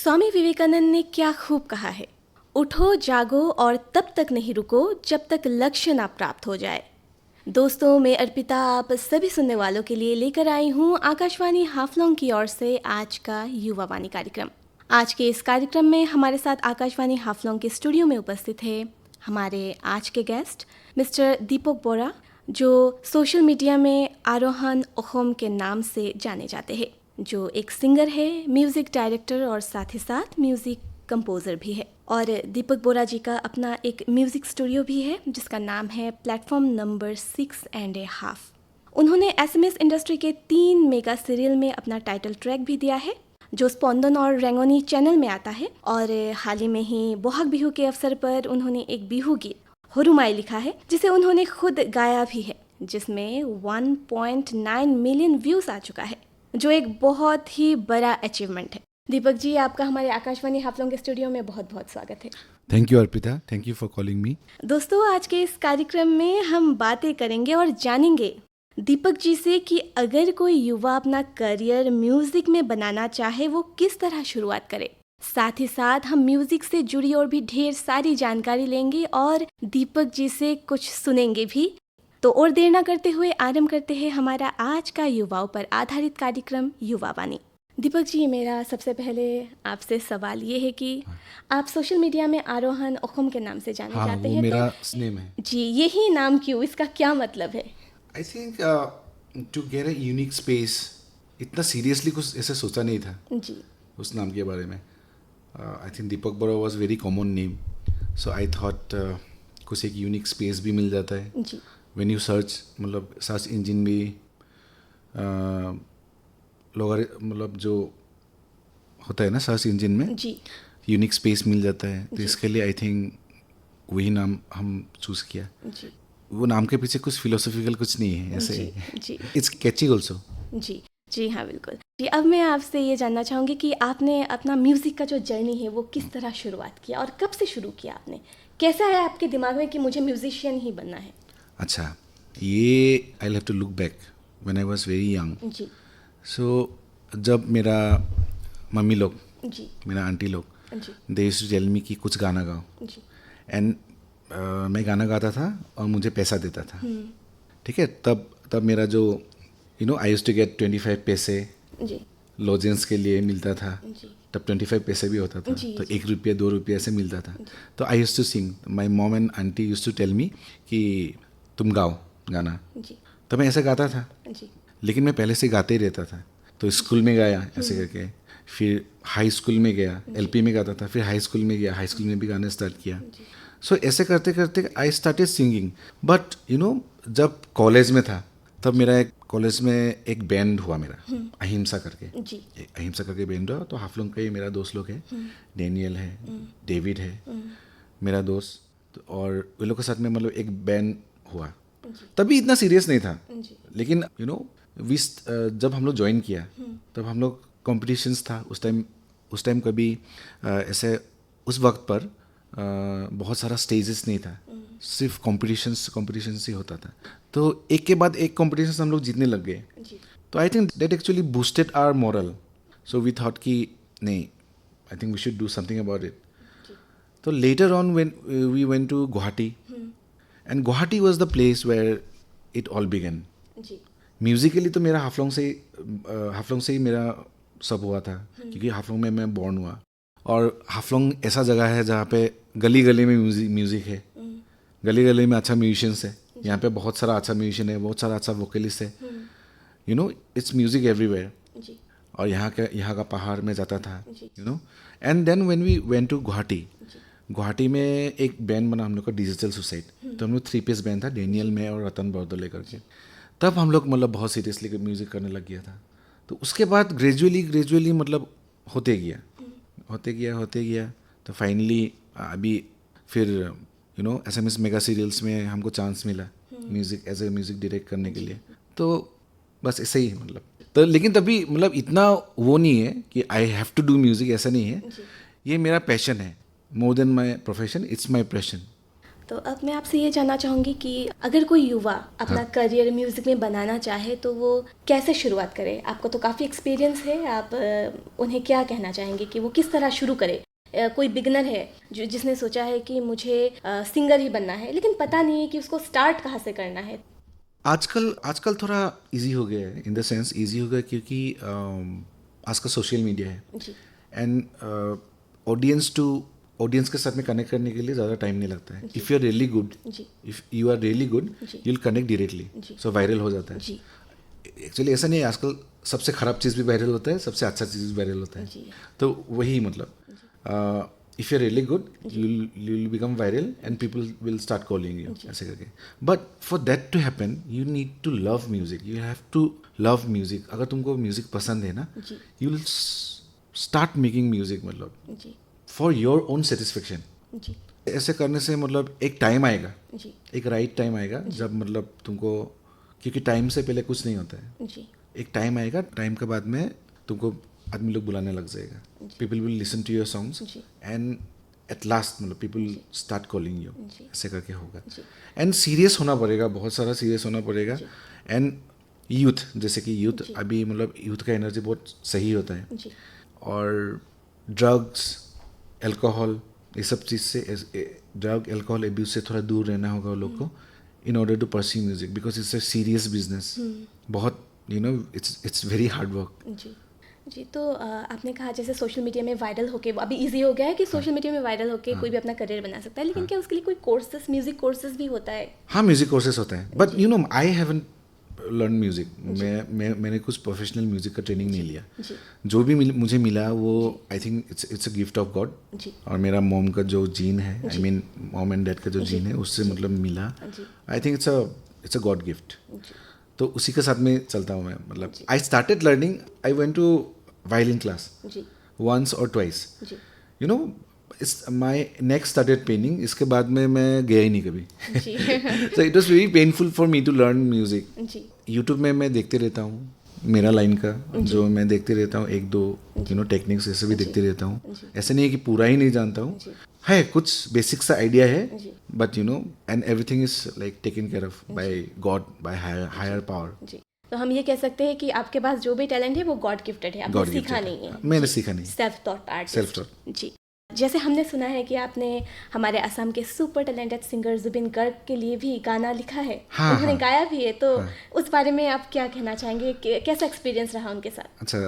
स्वामी विवेकानंद ने क्या खूब कहा है, उठो जागो और तब तक नहीं रुको जब तक लक्ष्य ना प्राप्त हो जाए। दोस्तों, मैं अर्पिता आप सभी सुनने वालों के लिए लेकर आई हूँ आकाशवाणी हाफलॉन्ग की ओर से आज का युवा वाणी कार्यक्रम। आज के इस कार्यक्रम में हमारे साथ आकाशवाणी हाफलॉन्ग के स्टूडियो में उपस्थित है हमारे आज के गेस्ट मिस्टर दीपक बोरा, जो सोशल मीडिया में आरोहन ओखम के नाम से जाने जाते हैं, जो एक सिंगर है, म्यूज़िक डायरेक्टर और साथ ही साथ म्यूज़िक कंपोज़र भी है। और दीपक बोरा जी का अपना एक म्यूज़िक स्टूडियो भी है जिसका नाम है प्लेटफॉर्म नंबर 6.5। उन्होंने एसएमएस इंडस्ट्री के 3 मेगा सीरियल में अपना टाइटल ट्रैक भी दिया है जो स्पंदन और रेंगोनी चैनल में आता है। और हाल ही में ही बोहाग बिहू के अवसर पर उन्होंने एक बिहू गीत हुरुमाई लिखा है जिसे उन्होंने खुद गाया भी है, जिसमें 1.9 मिलियन व्यूज़ आ चुका है, जो एक बहुत ही बड़ा अचीवमेंट है। दीपक जी, आपका हमारे आकाशवाणी हाफलॉन्ग के स्टूडियो में बहुत बहुत स्वागत है। Thank you Arpita, thank you for calling me. दोस्तों, आज के इस कार्यक्रम में हम बातें करेंगे और जानेंगे दीपक जी से कि अगर कोई युवा अपना करियर म्यूजिक में बनाना चाहे वो किस तरह शुरुआत करे। साथ ही साथ हम म्यूजिक से जुड़ी और भी ढेर सारी जानकारी लेंगे और दीपक जी से कुछ सुनेंगे भी। तो और देर ना करते हुए आरंभ करते हैं हमारा आज का युवाओं पर आधारित कार्यक्रम युवा वाणी। दीपक जी, मेरा सबसे पहले आपसे सवाल ये है कि आप सोशल मीडिया में आरोहन ओखम के नाम से जाने जाते हैं। मेरा तो नेम है जी, यही नाम क्यों, इसका क्या मतलब है? I think to get a unique space, इतना सीरियसली कुछ ऐसे सोचा नहीं था जी उस नाम के बारे में। I think Deepak Bora was very common name, so I thought कुछ एक यूनिक स्पेस भी मिल जाता है। जी व्हेन यू सर्च, मतलब सर्च इंजन भी लोग मतलब जो होता है ना सर्च इंजन में, जी यूनिक स्पेस मिल जाता है, तो जी। इसके लिए आई थिंक वही नाम हम चूज़ किया। जी वो नाम के पीछे कुछ फिलोसॉफिकल कुछ नहीं है ऐसे। जी इट्स कैची ऑल्सो। जी जी हाँ, बिल्कुल जी। अब मैं आपसे ये जानना चाहूँगी कि आपने अपना म्यूज़िक का जो जर्नी है वो किस तरह शुरुआत किया और कब से शुरू किया आपने? कैसा है आपके दिमाग में कि मुझे म्यूजिशियन ही बनना है? अच्छा, ये I have to look back when I was very young. जी सो जब मेरा मम्मी लोग, जी मेरा आंटी लोग, जी they used to tell me कि कुछ गाना गाओ, जी एंड मैं गाना गाता था और मुझे पैसा देता था। ठीक है, तब मेरा जो आई यूज्ड टू गेट 25 पैसे जी लॉजेंस के लिए मिलता था। जी तब 25 पैसे भी होता था, जी, तो जी। 1 रुपया 2 रुपया ऐसे मिलता था। तो I used to sing, my mom and aunty used to tell me कि तुम गाओ गाना। जी तो मैं ऐसे गाता था, जी लेकिन मैं पहले से गाते ही रहता था। तो स्कूल में गाया ऐसे करके, फिर हाई स्कूल में गया, एलपी में गाता था, फिर हाई स्कूल में गया, हाई स्कूल में भी गाना स्टार्ट किया। सो ऐसे करते करते आई स्टार्टेड सिंगिंग। बट जब कॉलेज में था तब मेरा एक कॉलेज में एक बैंड हुआ मेरा, अहिंसा करके। जी एक अहिंसा करके बैंड हुआ, तो हाफलॉन्ग का ही मेरा दोस्त लोग है, डैनियल है, डेविड है मेरा दोस्त, और वे लोग के साथ में मतलब एक बैंड हुआ। तभी इतना सीरियस नहीं था, जी लेकिन जब हम लोग ज्वाइन किया तब हम लोग कॉम्पिटिशन्स था उस टाइम कभी ऐसे उस वक्त पर बहुत सारा स्टेजेस नहीं था, सिर्फ कॉम्पिटिशन्स ही होता था। तो एक के बाद एक कॉम्पिटिशन हम लोग जीतने लग गए। जी तो I think that actually boosted our morale, so we thought कि नहीं, I think we should do something about it. तो later on when we went to Guwahati, and Guwahati was the place where it all began. जी musically तो मेरा हाफलॉन्ग से ही मेरा सब हुआ था, क्योंकि हाफलॉन्ग में मैं बॉर्न हुआ। और हाफलॉन्ग ऐसा जगह है जहाँ पे गली गली में म्यूजिक है, गली गली में अच्छा म्यूजिशियंस है। यहाँ पे बहुत सारा अच्छा म्यूजिशियन है, बहुत सारा अच्छा वोकलिस्ट है। It's music everywhere. जी और यहाँ का पहाड़ में जाता था, जी। And then when we went to Guwahati में एक बैंड बना हम लोग का, डिजिटल सुसाइड। तो हम लोग 3 पीस बैंड था, डेनियल में और रतन बरदले करके। तब हम लोग मतलब बहुत सीरियसली म्यूज़िक करने लग गया था। तो उसके बाद ग्रेजुअली मतलब होते गया। तो फाइनली अभी फिर एसएमएस मेगा सीरियल्स में हमको चांस मिला music as a music direct करने के लिए। तो बस ऐसे ही मतलब, तो लेकिन तभी मतलब इतना वो नहीं है कि I have to do music, ऐसा नहीं है। ये मेरा पैशन है, more than my profession, it's my passion. तो अब मैं आपसे ये जानना चाहूँगी कि अगर कोई युवा अपना करियर म्यूज़िक में बनाना चाहे तो वो कैसे शुरुआत करे? आपको तो काफ़ी एक्सपीरियंस है, आप उन्हें क्या कहना चाहेंगे कि वो किस तरह शुरू करे? कोई बिगनर है जो जिसने सोचा है कि मुझे सिंगर ही बनना है, लेकिन पता नहीं है कि उसको स्टार्ट कहाँ से करना है। आजकल थोड़ा इजी हो गया है, इन द सेंस इजी हो गया क्योंकि आजकल सोशल मीडिया है जी एंड ऑडियंस के साथ में कनेक्ट करने के लिए ज़्यादा टाइम नहीं लगता है. If you are really good, जी if you are really good, जी यू विल कनेक्ट डायरेक्टली, जी सो वायरल हो जाता है. जी एक्चुअली ऐसा नहीं है, आजकल सबसे ख़राब चीज़ भी वायरल होता है, सबसे अच्छा चीज़ भी वायरल होता है. जी तो वही मतलब if you are really good you will become viral and people will start calling you, ऐसे करके. But for that to happen you need to love music, you have to love music. अगर तुमको music पसंद है ना, जी you will start making music, मतलब जी फॉर योर ओन सेटिस्फेक्शन. जी ऐसे करने से मतलब एक टाइम आएगा, जी एक राइट टाइम आएगा जब मतलब तुमको, क्योंकि टाइम से पहले कुछ नहीं होता है. जी एक टाइम आएगा, टाइम के बाद में तुमको आदमी लोग बुलाने लग जाएगा. People will listen to your songs जी एंड एट लास्ट मतलब पीपल स्टार्ट कॉलिंग यू, जी ऐसे करके होगा. जी एंड सीरियस होना पड़ेगा, बहुत सारा सीरियस होना पड़ेगा. एंड यूथ, जैसे कि यूथ अभी मतलब यूथ का एनर्जी बहुत सही होता है, जी और ड्रग्स, अल्कोहल, ये सब चीज़ से, ड्रग अल्कोहल एब्यूज से थोड़ा दूर रहना होगा वो लोग को, in order to pursue music, because it's a serious business. बहुत इट्स वेरी हार्ड वर्क. जी जी तो आपने कहा जैसे सोशल मीडिया में वायरल होके, अभी इजी हो गया है कि सोशल मीडिया में वायरल होके कोई भी अपना करियर बना सकता है, लेकिन क्या उसके लिए कोई कोर्सेज, म्यूजिक कोर्सेज भी होता है? हाँ, म्यूजिक कोर्सेज होते हैं, but I haven't learn music. मैंने कुछ प्रोफेशनल म्यूजिक का ट्रेनिंग नहीं लिया. जी जो भी मुझे मिला वो I think it's a gift of God. जी और मेरा मॉम का जो जीन है, I mean mom and dad का जो जीन है, उससे मतलब मिला. जी I think it's a God gift. जी तो उसी के साथ में चलता हूँ मैं. मतलब I started learning, I went to violin class जी once or twice. जी You know, my neck started paining. इसके बाद में मैं गया ही नहीं कभी. जी So it was very painful for me to learn music. Ji YouTube में मैं देखते रहता हूँ मेरा लाइन का, जो मैं देखते रहता हूँ, एक दो टेक्निक्स ऐसे भी देखते रहता हूँ. ऐसे नहीं है कि पूरा ही नहीं जानता हूँ, है कुछ बेसिक सा आइडिया है, but and everything is like taken care of by God, by higher power. जी तो हम ये कह सकते हैं कि आपके पास जो भी टैलेंट है वो गॉड गिफ्टेड है, आपने God सीखा gifted. नहीं है. मैंने जी. सीखा नहीं. Self taught artist. Self-taught. जी जैसे हमने सुना है कि आपने हमारे असम के super talented singer Zubeen Garg के लिए भी गाना लिखा है. हाँ, उन्होंने हाँ. गाया भी है, तो उस बारे में आप क्या कहना चाहेंगे? कैसा एक्सपीरियंस रहा उनके साथ? अच्छा,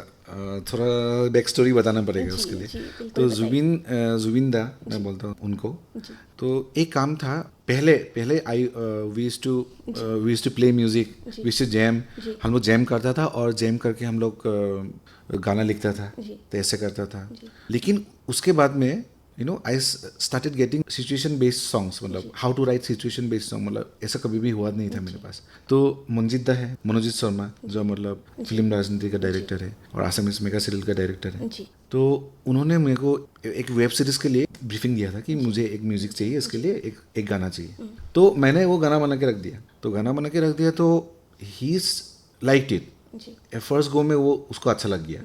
थोड़ा बैक स्टोरी बताना पड़ेगा जी, उसके लिए. जी, बिल्कुल तो बताइए. जुबिंदा मैं बोलता हूँ उनको. जी तो एक काम था, पहले I we used to play music, we used to jam. जी. हम लोग जैम करता था और जैम करके हम लोग गाना लिखता था, जी. तो ऐसे करता था. जी. लेकिन उसके बाद में I started getting situation based songs, मतलब how to write situation based song, मतलब ऐसा कभी भी हुआ नहीं था मेरे पास. तो मंजित दा है, मनोजीत शर्मा, जो मतलब फिल्म राजनीति का डायरेक्टर है और आसामीज मेगा सीरियल का डायरेक्टर है. जी तो उन्होंने मेरे को एक वेब सीरीज के लिए ब्रीफिंग दिया था कि मुझे एक म्यूजिक चाहिए, इसके लिए एक गाना चाहिए. तो मैंने वो गाना बना के रख दिया. तो ही लाइक्ड इट. जी फर्स्ट गो में वो उसको अच्छा लग गया.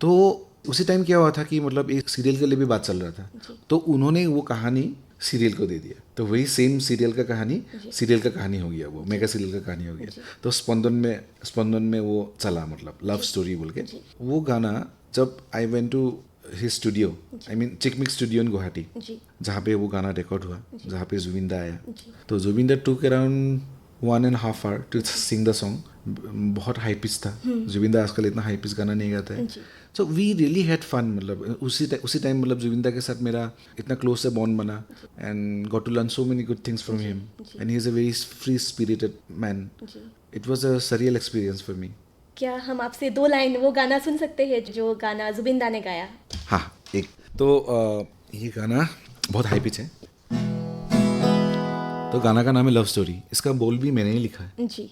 तो उसी टाइम क्या हुआ था कि मतलब एक सीरियल के लिए भी बात चल रहा था, तो उन्होंने वो कहानी सीरियल को दे दिया. तो वही सेम सीरियल का कहानी हो गया, वो मेगा सीरियल का कहानी हो गया. तो स्पंदन में वो चला, मतलब लव स्टोरी बोल के. वो गाना जब I went to his studio, I mean Chikmik studio in Guwahati, जी जहाँ पे वो गाना रिकॉर्ड हुआ, जहाँ पे जुबिंदा आया. तो Zubeenda took around 1.5 hour to sing the song. बहुत हाई पिच था. जुबिंदा आजकल इतना हाई पिच गाना नहीं गाता है. So we really had fun. मतलब उसी टाइम मतलब जुबिंदा के साथ मेरा इतना क्लोज से बॉन्ड बना, and got to learn so many good things from him, and he is a very free spirited man. It was a surreal experience for me. क्या हम आपसे 2 लाइन वो गाना सुन सकते हैं जो गाना जुबिंदा ने गाया? हाँ, एक तो ये गाना बहुत हाई पिच है. तो गाना का नाम है लव स्टोरी. इसका बोल भी मैंने ही लिखा है. जी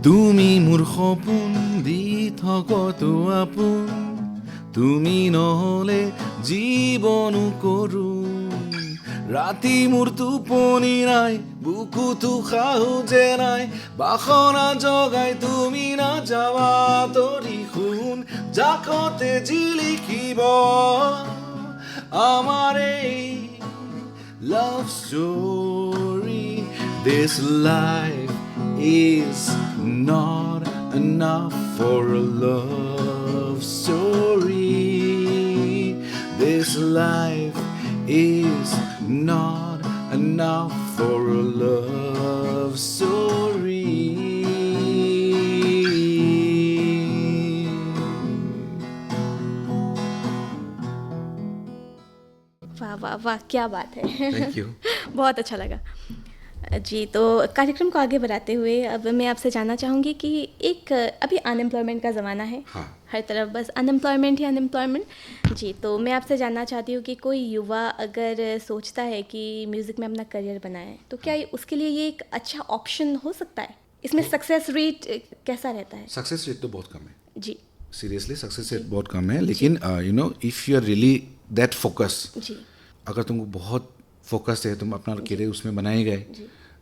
তুমি মোৰ সপোন দি থকতো আপোন, তুমি নহলে জীৱনো কৰো. ৰাতি মোৰ টোপনি নাই, বুকুতো সাহসে নাই, বাসনা জগাই তুমি নাযাবা তৰি শুন, জাকতে জিলিকিব हमारे love story. This life is not enough for a love story. This life is not enough for a love story. वाह वाह वाह, क्या बात है। Thank you. बहुत अच्छा लगा जी। तो कार्यक्रम को आगे बढ़ाते हुए अब मैं आपसे जानना चाहूँगी कि एक अभी अनएम्प्लॉयमेंट का ज़माना है। हाँ। हर तरफ बस अनएम्प्लॉयमेंट ही अनएम्प्लॉयमेंट जी। तो मैं आपसे जानना चाहती हूँ कि कोई युवा अगर सोचता है कि म्यूज़िक में अपना करियर बनाए तो क्या उसके लिए ये एक अच्छा ऑप्शन हो सकता है? इसमें सक्सेस रेट कैसा रहता है? सक्सेस रेट तो बहुत कम है जी सीरियसली, सक्सेस रेट बहुत कम है, लेकिन you know if you are really that focus, जी अगर तुमको बहुत फोकस है, तुम अपना करियर उसमें बनाए गए,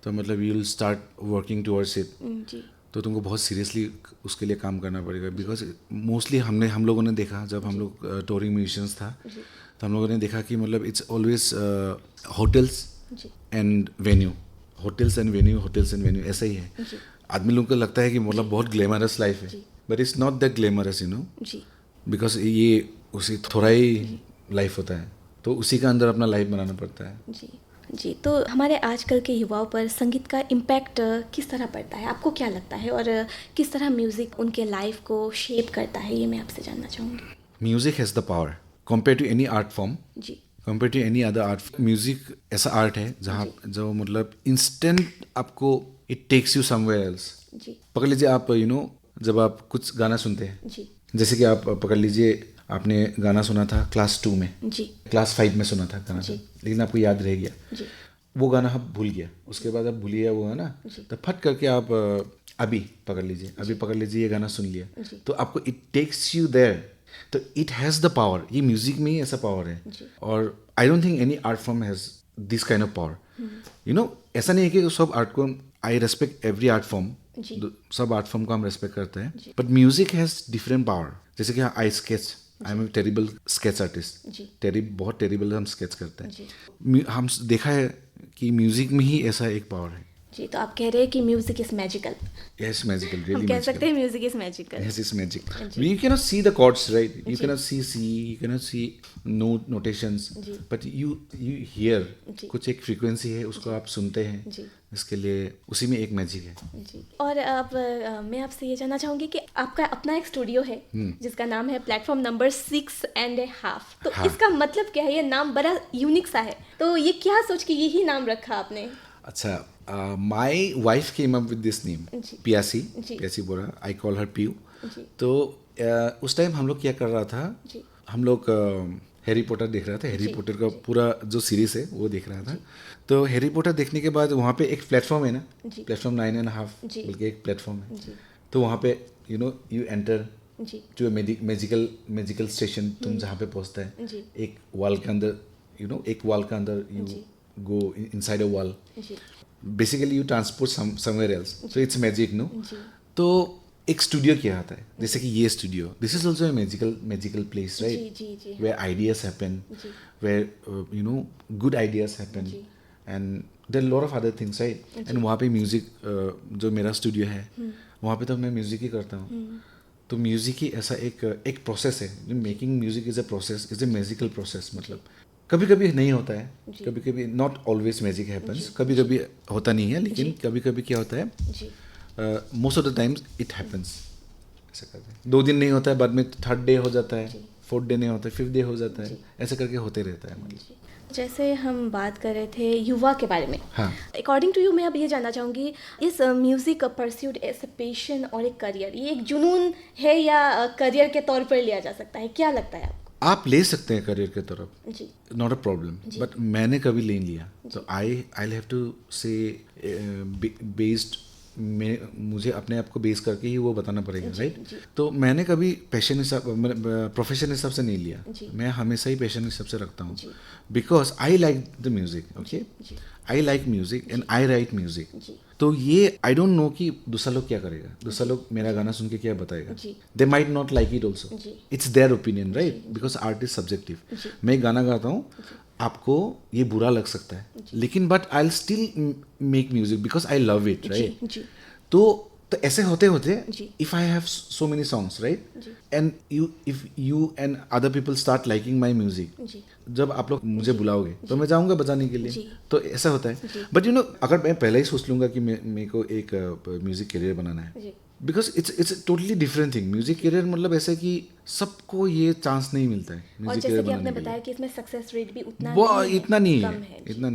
तो मतलब you will start working towards it, जी तो तुमको बहुत सीरियसली उसके लिए काम करना पड़ेगा। बिकॉज मोस्टली हम लोगों ने देखा, जब हम लोग टूरिंग म्यूजिशियंस था, तो हम लोगों ने देखा कि मतलब इट्स ऑलवेज होटल्स जी and venue, hotels and venue, hotels and venue, ऐसा ही है। जी आदमी लोग को लगता है कि मतलब बहुत ग्लैमरस लाइफ है, but it's not that glamorous, you know, जी बिकॉज ये उसी थोड़ा ही लाइफ होता है, तो उसी का अंदर अपना लाइफ बनाना पड़ता है। जी जी। तो हमारे आजकल के युवाओं पर संगीत का इम्पैक्ट किस तरह पड़ता है, आपको क्या लगता है, और किस तरह म्यूज़िक उनके लाइफ को शेप करता है, ये मैं आपसे जानना चाहूँगी। Music has the power compare to any art form, जी compare to any other art. Music ऐसा आर्ट है जहाँ जो मतलब इंस्टेंट आपको it takes you somewhere else. जी पकड़ लीजिए आप, यू नो, जब आप कुछ गाना सुनते हैं, जी जैसे कि आप पकड़ लीजिए, आपने गाना सुना था क्लास 2 में, जी क्लास 5 में सुना था गाना था, लेकिन आपको याद रह गया, जी वो गाना आप भूल गया, उसके बाद आप भूल गया वो है ना, तो फट करके आप अभी पकड़ लीजिए, अभी पकड़ लीजिए, ये गाना सुन लिया, तो आपको इट टेक्स यू देयर, तो इट हैज़ द पावर। ये म्यूजिक में ही ऐसा पावर है, और I don't think any art form has this kind of power, you know. ऐसा नहीं है कि सब आर्ट को, I respect every art form, सब आर्ट फॉर्म को हम रेस्पेक्ट करते हैं, but music has different power. जैसे कि I sketch, I am a terrible sketch artist, बहुत टेरिबल हम स्केच करते हैं। हम देखा है कि म्यूजिक में ही ऐसा एक पावर है। जी। तो आप कह रहे हैं कि music is magical, Yes, magical, हम really कह magical. सकते हैं music is magical. Yes, it's magic. You cannot see the chords, right? You cannot see C, you cannot see notations, but you hear कुछ एक frequency है, उसको आप सुनते हैं, इसके लिए उसी में एक मैजिक है। जी। और अब मैं आपसे ये जानना चाहूँगी कि आपका अपना एक स्टूडियो है जिसका नाम है प्लेटफॉर्म नंबर 6.5, तो हाँ। इसका मतलब क्या है? ये नाम बड़ा यूनिक सा है, तो ये क्या सोच के यही नाम रखा आपने? अच्छा, my wife came up with this name, जी। पियासी, जी। Piyasi Bora, I call her Piyu. जी तो उस टाइम हम लोग क्या कर रहा था, जी हम लोग हैरी पॉटर देख रहा था, हैरी पॉटर का पूरा जो सीरीज है वो देख रहा था। तो हैरी पॉटर देखने के बाद वहाँ पे एक प्लेटफॉर्म है ना, जी। प्लेटफॉर्म 9.5 जी। बल्कि एक प्लेटफॉर्म है, जी तो वहाँ पे यू नो यू एंटर जी टू मैजिकल स्टेशन, तुम जहाँ पे पहुँचता है, जी एक वॉल के अंदर, यू नो, एक वॉल के अंदर you go inside a wall, जी basically you transport somewhere else, तो इट्स मैजिक, नो। जी तो एक स्टूडियो क्या होता है, जैसे कि ये studio, this is also a magical place, जी राइट, जी जी where ideas happen, जी where you know good ideas happen, जी। and there are a lot of other things, right? And वहाँ पे म्यूजिक, जो मेरा स्टूडियो है, वहाँ पे तो मैं म्यूजिक ही करता हूँ। तो म्यूजिक ही ऐसा एक प्रोसेस है, making music is a process, is a magical process. मतलब कभी कभी नहीं होता है, कभी कभी नॉट ऑलवेज मैजिक हैपन्स, कभी कभी होता नहीं है, लेकिन कभी कभी क्या होता है, जी most of the times it happens. ऐसा करते हैं, 2 दिन नहीं होता है, बाद में 3rd डे हो जाता है, 4th डे नहीं होता है, 5th डे हो जाता है, ऐसे करके होते रहता है। मतलब जैसे हम बात कर रहे थे युवा के बारे में, हाँ, अकॉर्डिंग टू यू मैं अब ये जानना चाहूँगी, इस music pursued as a passion और एक करियर, ये एक जुनून है या करियर के तौर पर लिया जा सकता है, क्या लगता है आपको? आप ले सकते हैं करियर की तरफ, जी नॉट अ प्रॉब्लम, बट मैंने कभी नहीं लिया, तो आई हैव टू से बेस्ड मुझे अपने आप को बेस करके ही वो बताना पड़ेगा, राइट? तो मैंने कभी पैशन प्रोफेशन हिसाब से नहीं लिया, मैं हमेशा ही पैशन हिसाब से रखता हूँ, because I like the music, okay, I like music and I right music. तो ये आई डोंट नो कि दूसरा लोग क्या करेगा, दूसरा लोग मेरा गाना सुन के क्या बताएगा, they might not like it also, it's their opinion, right? Because art is subjective. मैं गाना गाता हूँ, आपको ये बुरा लग सकता है, लेकिन but I will still make music because I love it, right? तो ऐसे होते होते if I have so many songs, right, and if you and other people start liking my music, जब आप लोग मुझे बुलाओगे तो मैं जाऊंगा बजाने के लिए, तो ऐसा होता है। बट यू नो, अगर मैं पहले ही सोच लूंगा कि मेरे को एक म्यूजिक करियर बनाना है, because it's totally different thing. Music career मतलब ऐसे कि सबको ये चांस नहीं मिलता है म्यूजिक करियर बनाने के लिए। आपने बताया कि इसमें सक्सेस रेट भी इतना नहीं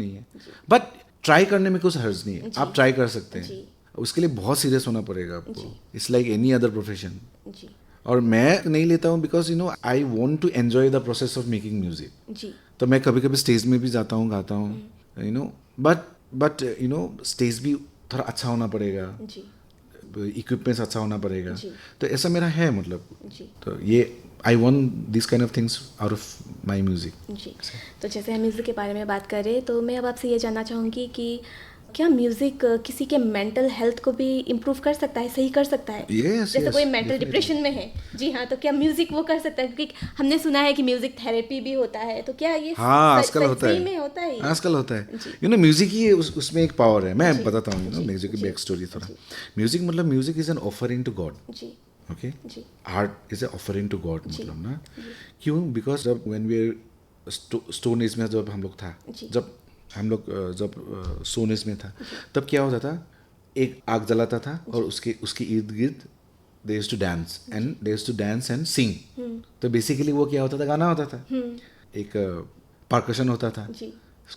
है, बट ट्राई करने में कुछ हर्ज नहीं है, आप ट्राई कर सकते हैं। उसके लिए बहुत सीरियस होना पड़ेगा आपको, it's like any other profession. और मैं नहीं लेता हूँ because you know I want to enjoy the process of making music. तो मैं कभी कभी स्टेज में भी जाता हूँ, गाता हूँ, you no, but you know stage भी थोड़ा अच्छा होना पड़ेगा, इक्विपमेंट्स अच्छा होना पड़ेगा, तो ऐसा मेरा है, मतलब तो ये I want this kind of things out of my music. जी, तो जैसे हम म्यूज़िक के बारे में बात कर रहे, तो मैं अब आपसे ये जानना चाहूँगी कि क्या म्यूजिक किसी के मेंटल हेल्थ को भी इम्प्रूव कर सकता है, सही कर सकता है? जैसे कोई मेंटल डिप्रेशन में है, जी हाँ, तो क्या म्यूजिक वो कर सकता है? क्योंकि हमने सुना है कि म्यूजिक थेरेपी भी होता है, तो क्या ये आजकल होता है? में होता है, आजकल होता है। यू नो म्यूजिक ही उसमें एक पावर है। मैं बताता हूँ, यू नो, म्यूजिक की बैक स्टोरी थोड़ा। म्यूजिक मतलब music is an offering to God, okay? Art is a offering to God, मतलब ना, क्यों? बिकॉज जब when we are stone age में जब हम लोग था, जब स्टोन एज में था, तब क्या होता था, एक आग जलाता था और उसके इर्द गिर्द they used to dance and sing. तो बेसिकली वो क्या होता था, गाना होता था, एक परकशन होता था,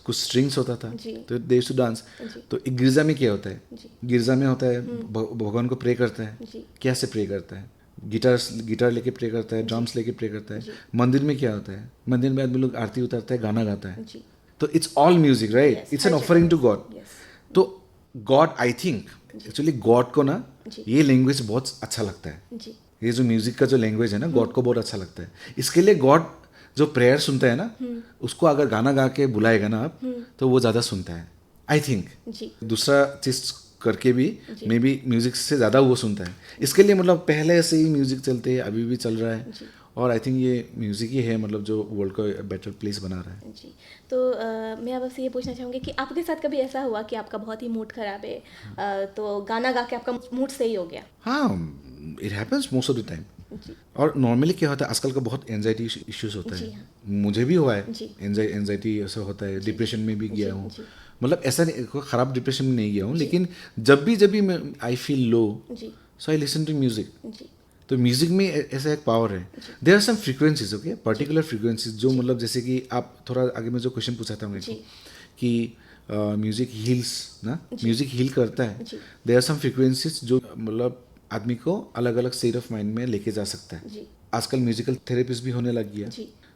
कुछ स्ट्रिंग्स होता था, तो दे यूज्ड टू डांस। तो एक गिरजा में क्या होता है, गिरजा में होता है भगवान को प्रे करता है। कैसे प्रे करता है? गिटार लेके प्रे करता है, ड्रम्स लेके प्रे करता है। मंदिर में क्या होता है, मंदिर में आदमी लोग आरती उतारता है, गाना गाता है, तो it's all music, right? It's an offering to God. तो God, I think actually God को ना ये लैंग्वेज बहुत अच्छा लगता है, ये जो म्यूजिक का जो लैंग्वेज है ना, गॉड को बहुत अच्छा लगता है। इसके लिए गॉड जो प्रेयर सुनता है ना, उसको अगर गाना गा के बुलाएगा ना आप, तो वो ज़्यादा सुनता है, आई थिंक। दूसरा चीज करके भी मे बी म्यूजिक से ज़्यादा वो सुनता है। इसके लिए मतलब पहले से ही म्यूजिक चलते हैं, अभी भी चल रहा है, और आई थिंक ये म्यूज़िक ही है, मतलब जो वर्ल्ड को बेटर प्लेस बना रहा है। जी, तो मैं अब आपसे ये पूछना चाहूँगी कि आपके साथ कभी ऐसा हुआ कि आपका बहुत ही मूड खराब है, तो गाना गा के आपका मूड सही हो गया? हाँ, it happens most of the time. और नॉर्मली क्या होता है, आजकल का बहुत एंजाइटी इश्यूज होता है। मुझे भी हुआ है, एंजाइटी ऐसा होता है, डिप्रेशन में भी गया हूँ। मतलब ऐसा नहीं, ख़राब डिप्रेशन में नहीं गया हूँ, लेकिन जब भी मैं I feel low, so I listen to music. तो म्यूजिक में ऐसा एक पावर है, there are some frequencies, okay, particular frequencies, जो मतलब जैसे कि आप थोड़ा आगे में जो क्वेश्चन पूछा था मेरे को कि म्यूजिक हील्स ना, म्यूजिक हील करता है। देयर आर सम फ्रीक्वेंसीज जो मतलब आदमी को अलग अलग स्टेट ऑफ माइंड में लेके जा सकता है। आजकल म्यूजिकल थेरेपिस्ट भी होने लग गया,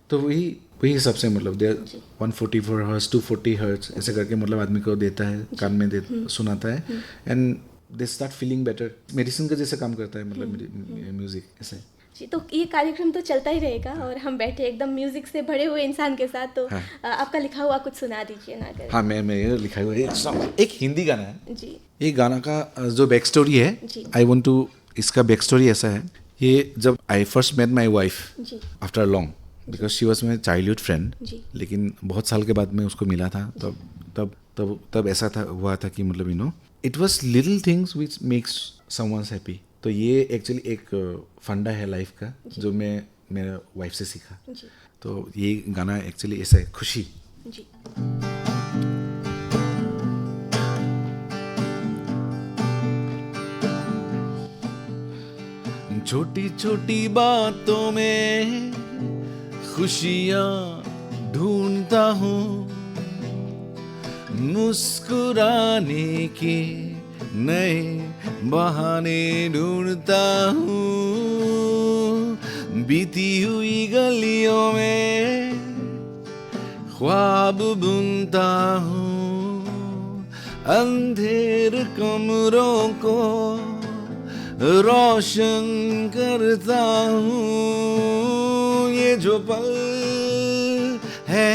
तो वही हिसाब से मतलब देयर 144 हर्ट्ज 240 हर्ट्ज ऐसे करके मतलब आदमी को देता है, कान में सुनाता है, and they start feeling better. Medicine का जैसे काम करता है मतलब म्यूजिक ऐसे। जी, तो ये कार्यक्रम तो चलता ही रहेगा, और हम बैठे एकदम म्यूजिक से भरे हुए इंसान के साथ, तो आपका लिखा हुआ कुछ सुना दीजिए ना। अगर हाँ, मैं ये लिखा हुआ एक हिंदी गाना है जी। ये गाना का जो बैक स्टोरी है, आई वांट टू, इसका बैक स्टोरी ऐसा है, ये जब I first met my wife after long, because she was my childhood friend, लेकिन बहुत साल के बाद मैं उसको मिला था, तब ऐसा हुआ था कि मतलब you know it was little things which makes someone's happy. तो ये एक्चुअली एक फंडा है लाइफ का, जो मैं मेरा वाइफ से सीखा। तो ये गाना एक्चुअली ऐसा है, खुशी। छोटी छोटी बातों में खुशियाँ ढूंढता हूँ, मुस्कुराने के नए बहाने ढूंढता हूँ, बीती हुई गलियों में ख्वाब बुनता हूँ, अंधेर कमरों को रोशन करता हूँ, ये जो पल है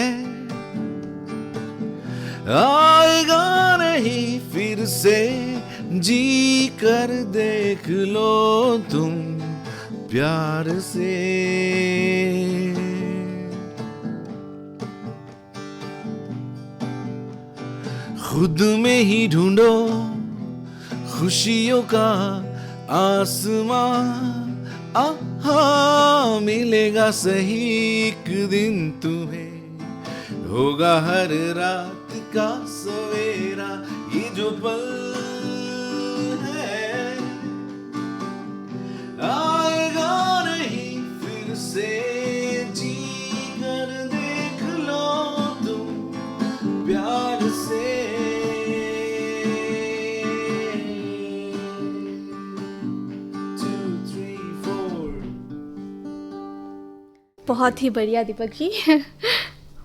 आएगा नहीं फिर से, जी कर देख लो तुम प्यार से। खुद में ही ढूंढो खुशियों का आसमां, आहा मिलेगा सही एक दिन तुम्हें, होगा हर रात का सवेरा, ये जो पल है आएगा नहीं फिर से, जी कर देख लो तुम प्यार से। बहुत ही बढ़िया दीपक जी।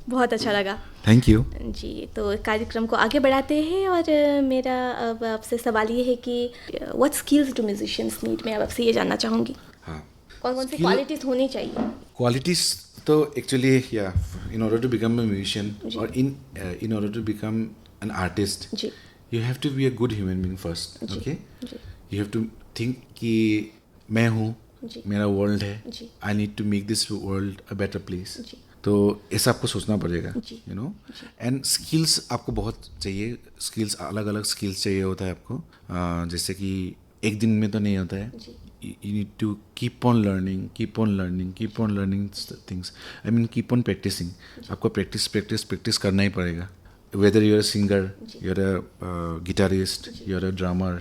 बहुत अच्छा लगा। थैंक यू जी, तो कार्यक्रम को आगे बढ़ाते हैं और मेरा अब आपसे सवाल ये है कि what skills do musicians need, मैं अब आपसे ये जानना चाहूँगी। हाँ, कौन कौन सी क्वालिटीज़ होनी चाहिए? क्वालिटीज तो एक्चुअली या in order to become a musician और in order to become an artist, जी, you have to be a good human being first. Okay, जी, यू हैव टू थिंक कि मैं हूँ, जी, मेरा वर्ल्ड है, जी, I need to make this world a better place. जी, तो ऐसा आपको सोचना पड़ेगा, जी, यू नो। एंड स्किल्स आपको बहुत चाहिए, स्किल्स अलग अलग स्किल्स चाहिए होता है आपको। जैसे कि एक दिन में तो नहीं होता है, जी, you need to keep on learning things. I mean keep on practicing. आपको practice करना ही पड़ेगा. Whether you're a singer, you're a guitarist, you're a drummer,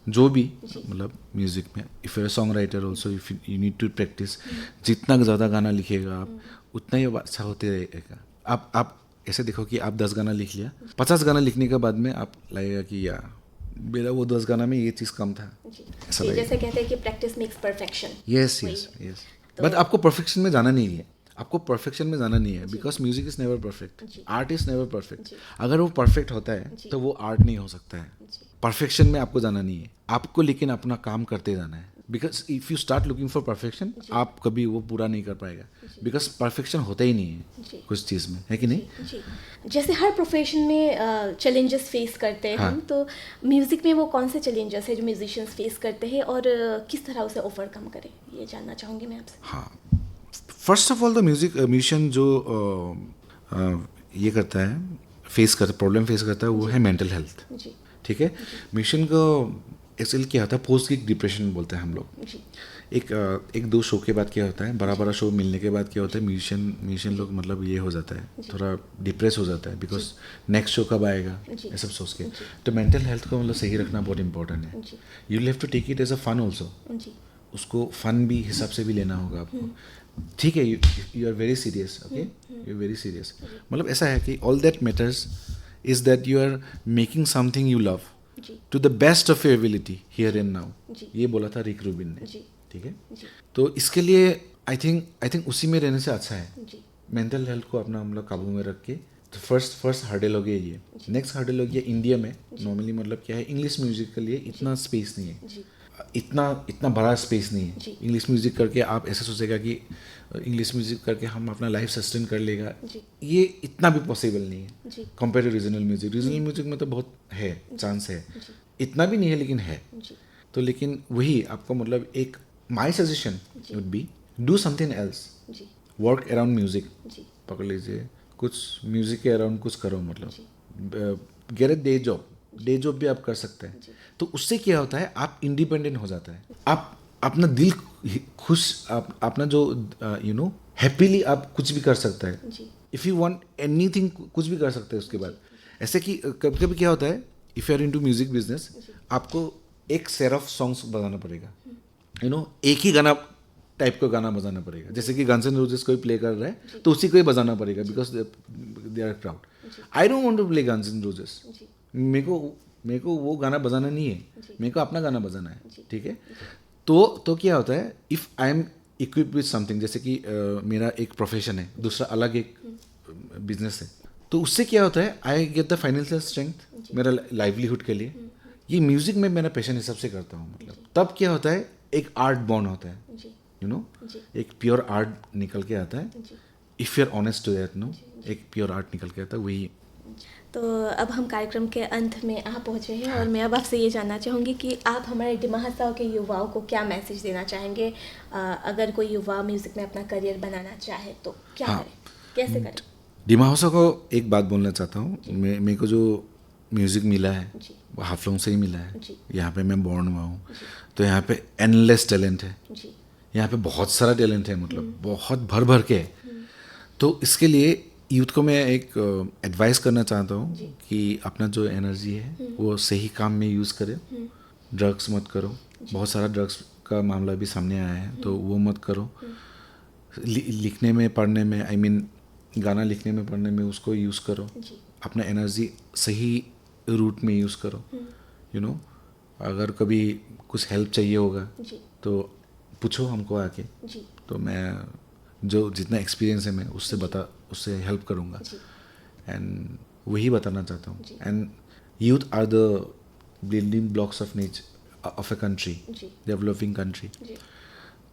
जो भी मतलब म्यूजिक में, if you're a songwriter also, if you need to practice. जितना ज़्यादा गाना लिखेगा आप, उतना ही अच्छा होते रहेगा। आप ऐसे देखो कि आप 10 गाना लिख लिया, 50 गाना लिखने के बाद में आप लगेगा कि यार मेरा वो 10 गाना में ये चीज़ कम था, ऐसा लगेगा। जैसे कहते हैं कि practice makes perfection. Yes. But आपको परफेक्शन में जाना नहीं है, आपको परफेक्शन में जाना नहीं है, because music is never perfect, art is never perfect. अगर वो परफेक्ट होता है तो वो आर्ट नहीं हो सकता है। परफेक्शन में आपको जाना नहीं है, आपको लेकिन अपना काम करते जाना है। Because if you start looking for perfection, आप कभी वो पूरा नहीं कर पाएगा, बिकॉज परफेक्शन होता ही नहीं है कुछ चीज़ में, है कि नहीं? जी, जैसे हर प्रोफेशन में चैलेंजेस फेस करते हैं हम, तो म्यूज़िक में वो कौन से चैलेंजेस है जो म्यूजिशियंस फेस करते हैं और किस तरह उसे ओवरकम करें, ये जानना चाहूँगी मैं आपसे। हाँ, first of all the musician जो ये करता है, प्रॉब्लम फेस करता है, वो है मेंटल हेल्थ। जी, ठीक है, म्यूजिशियन को एक्चुअली क्या होता है, पोस्ट गिग डिप्रेशन बोलते हैं हम लोग। जी, एक दो शो के बाद क्या होता है, बड़ा शो मिलने के बाद क्या होता है, म्यूजिशियन लोग मतलब ये हो जाता है, थोड़ा डिप्रेस हो जाता है, बिकॉज नेक्स्ट शो कब आएगा ये सब सोच के। तो मेंटल हेल्थ को मतलब सही रखना बहुत इंपॉर्टेंट है। You have to take it as a fun also, उसको फन भी हिसाब से भी लेना होगा आपको। ठीक है, you are very serious, okay, you are very serious. मतलब ऐसा है कि all that matters is that you are making something you love to the best of your ability here and now. ये बोला था रिक रूबिन ने, ठीक है। तो इसके लिए आई थिंक उसी में रहने से अच्छा है, मेंटल हेल्थ को अपना मतलब काबू में रख के। तो फर्स्ट हर्डल हो गया ये। नेक्स्ट हर्डल हो गया इंडिया में नॉर्मली मतलब क्या है, इंग्लिश म्यूजिक के लिए इतना स्पेस नहीं है, इतना बड़ा स्पेस नहीं है। इंग्लिश म्यूजिक करके आप ऐसे सोचेगा कि इंग्लिश म्यूजिक करके हम अपना लाइफ सस्टेन कर लेगा, ये इतना भी पॉसिबल नहीं है compare to regional music. Regional music में तो बहुत है, चांस है, इतना भी नहीं है लेकिन है। तो लेकिन वही आपको मतलब एक my suggestion would be do something else, work around music, पकड़ लीजिए कुछ म्यूजिक के अराउंड कुछ करो, मतलब गेट अ डे जॉब भी आप कर सकते हैं। तो उससे क्या होता है, आप इंडिपेंडेंट हो जाता है, आप अपना दिल खुश, आप अपना जो यू नो हैप्पीली आप कुछ भी कर सकता है। इफ़ यू वांट एनीथिंग कुछ भी कर सकते हैं उसके बाद। ऐसे कि कभी कभी क्या होता है, if you are into music business, आपको एक सेट ऑफ सॉन्ग्स बजाना पड़ेगा, यू नो एक ही गाना टाइप का गाना बजाना पड़ेगा। जैसे कि गन्स एंड रोजेस कोई प्ले कर रहा है तो उसी को ही बजाना पड़ेगा, because they are crowd. I don't want to play Guns and Roses, मेरे को वो गाना बजाना नहीं है, मेरे को अपना गाना बजाना है, ठीक है। तो क्या होता है, if I am equip with something, जैसे कि मेरा एक प्रोफेशन है, दूसरा अलग एक बिजनेस है, तो उससे क्या होता है, I get the financial strength मेरा लाइवलीहुड के लिए। ये म्यूज़िक में मेरा पैशन हिसाब से करता हूँ। मतलब तब क्या होता है, एक आर्ट बॉर्न होता है, यू नो, एक प्योर आर्ट निकल के आता है। If you are honest to that, no, एक प्योर आर्ट निकल के आता है, वही। तो अब हम कार्यक्रम के अंत में आ पहुँचे हैं और मैं अब आपसे ये जानना चाहूँगी कि आप हमारे डिमाहासाव के युवाओं को क्या मैसेज देना चाहेंगे? अगर कोई युवा म्यूज़िक में अपना करियर बनाना चाहे तो क्या करें, कैसे करें? डिमाहासाव को एक बात बोलना चाहता हूँ। मेरे को जो म्यूज़िक मिला है वो हाफलोंग से ही मिला है। यहाँ पे मैं बॉर्न हुआ हूँ, तो यहाँ पे एंडलेस टैलेंट है। यहाँ पे बहुत सारा टैलेंट है, मतलब बहुत भर भर के है। तो इसके लिए यूथ को मैं एक एडवाइस करना चाहता हूँ कि अपना जो एनर्जी है वो सही काम में यूज़ करें। ड्रग्स मत करो, बहुत सारा ड्रग्स का मामला भी सामने आया है, तो वो मत करो। लिखने में, पढ़ने में, आई मीन गाना लिखने में, पढ़ने में उसको यूज़ करो। अपना एनर्जी सही रूट में यूज़ करो, यू नो। अगर कभी कुछ हेल्प चाहिए होगा तो पूछो हमको आके, तो मैं जो जितना एक्सपीरियंस है मैं उससे हेल्प करूँगा। एंड वही बताना चाहता हूँ। And youth are the building blocks of nature of a country, developing country.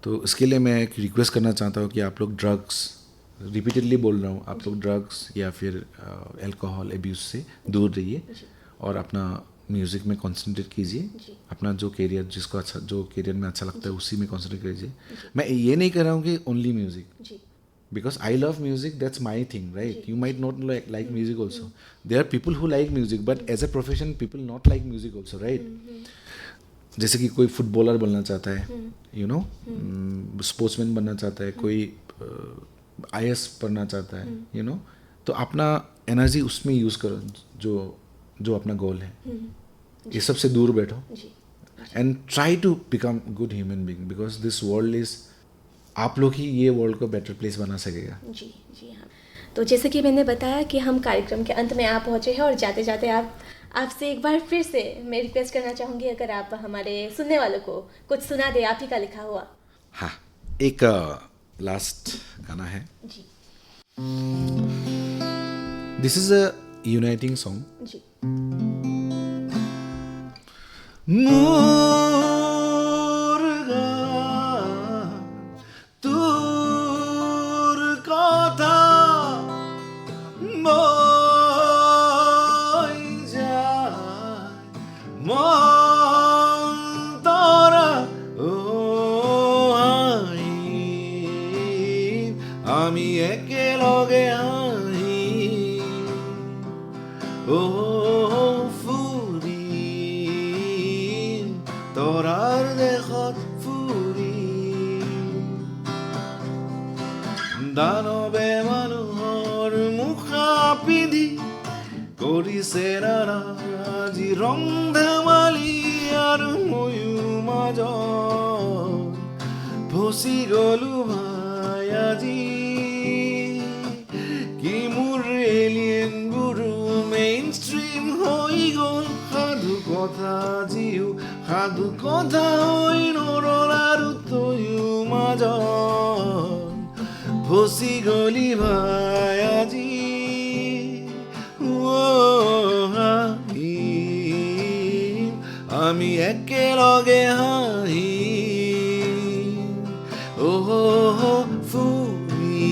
तो इसके लिए मैं एक रिक्वेस्ट करना चाहता हूँ कि आप लोग ड्रग्स, रिपीटेडली बोल रहा हूँ, आप लोग ड्रग्स या फिर अल्कोहल एब्यूज से दूर रहिए और अपना म्यूज़िक में कंसंट्रेट कीजिए। अपना जो करियर, जिसको अच्छा, जो करियर में अच्छा लगता है उसी में कंसंट्रेट कीजिए। मैं ये नहीं कह रहा हूँ कि only music, because I love music, that's my thing, right? You might not like music also. There are people who like music, but as a profession people not like music also, right? जैसे कि कोई footballer बनना चाहता है, you no, sportsman बनना चाहता है, कोई IAS पढ़ना चाहता है, यू नो। तो अपना एनर्जी उसमें यूज़ करो जो अपना गोल है। ये सब से दूर बैठो and try to become good human being, because this world is, आप लोग ही ये वर्ल्ड को बेटर प्लेस बना सकेगा। जी हाँ। तो जैसे कि मैंने बताया कि हम कार्यक्रम के अंत में आ पहुँचे हैं और जाते जाते आपसे एक बार फिर से मैं रिक्वेस्ट करना चाहूँगी, अगर आप हमारे सुनने वालों को कुछ सुना दे, आप ही का लिखा हुआ। हाँ, एक लास्ट गाना है जी। This is a uniting song. जी। আমি একেলগে আহিম, ফুৰিম তৰাৰ দেশত ফুৰিম। দানৱে মানুহৰ মুখা পিন্ধি কৰিছে নানাজি ৰং ধেমালি, আৰু ময়ো মাজত ফচি গলো ভাই আজি। কি মোৰ এলিয়েনবোৰো মেইন ষ্ট্ৰীম হৈ গ'ল, সাধু কথা জিও সাধু কথা হৈ নৰল, আৰু তয়ো মাজত ফচি গলি ভাই আজি। আমি একেলগে হাঁহিম, ফুৰিম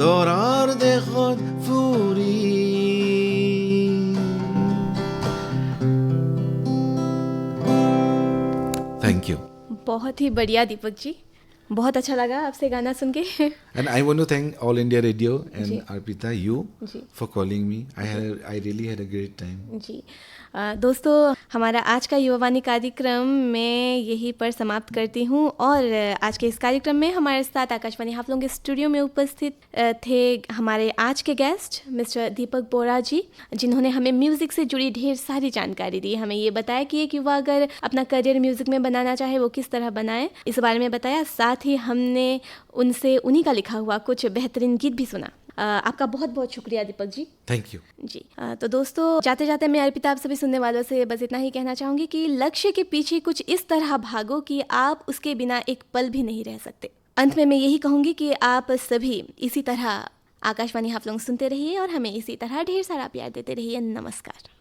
তৰাৰ দেশত ফুৰিম। Thank you. बहुत ही बढ़िया दीपक जी, बहुत अच्छा लगा आपसे गाना सुन के। And I want to thank All India Radio and Arpita, you, for calling me. I really had a great time. जी दोस्तों, हमारा आज का युवावाणी कार्यक्रम मैं यहीं पर समाप्त करती हूँ। और आज के इस कार्यक्रम में हमारे साथ आकाशवाणी हाफलोंग के स्टूडियो में उपस्थित थे हमारे आज के गेस्ट मिस्टर दीपक बोरा जी, जिन्होंने हमें म्यूज़िक से जुड़ी ढेर सारी जानकारी दी। हमें ये बताया कि एक युवा अगर अपना करियर म्यूज़िक में बनाना चाहे वो किस तरह बनाए, इस बारे में बताया। साथ ही हमने उनसे उन्हीं का लिखा हुआ कुछ बेहतरीन गीत भी सुना। आपका बहुत बहुत शुक्रिया दीपक जी। थैंक यू जी। तो दोस्तों, जाते जाते मैं अर्पिता आप सभी सुनने वालों से बस इतना ही कहना चाहूँगी कि लक्ष्य के पीछे कुछ इस तरह भागो कि आप उसके बिना एक पल भी नहीं रह सकते। अंत में मैं यही कहूँगी कि आप सभी इसी तरह आकाशवाणी हाफलोंग सुनते रहिए और हमें इसी तरह ढेर सारा प्यार देते रहिए। नमस्कार।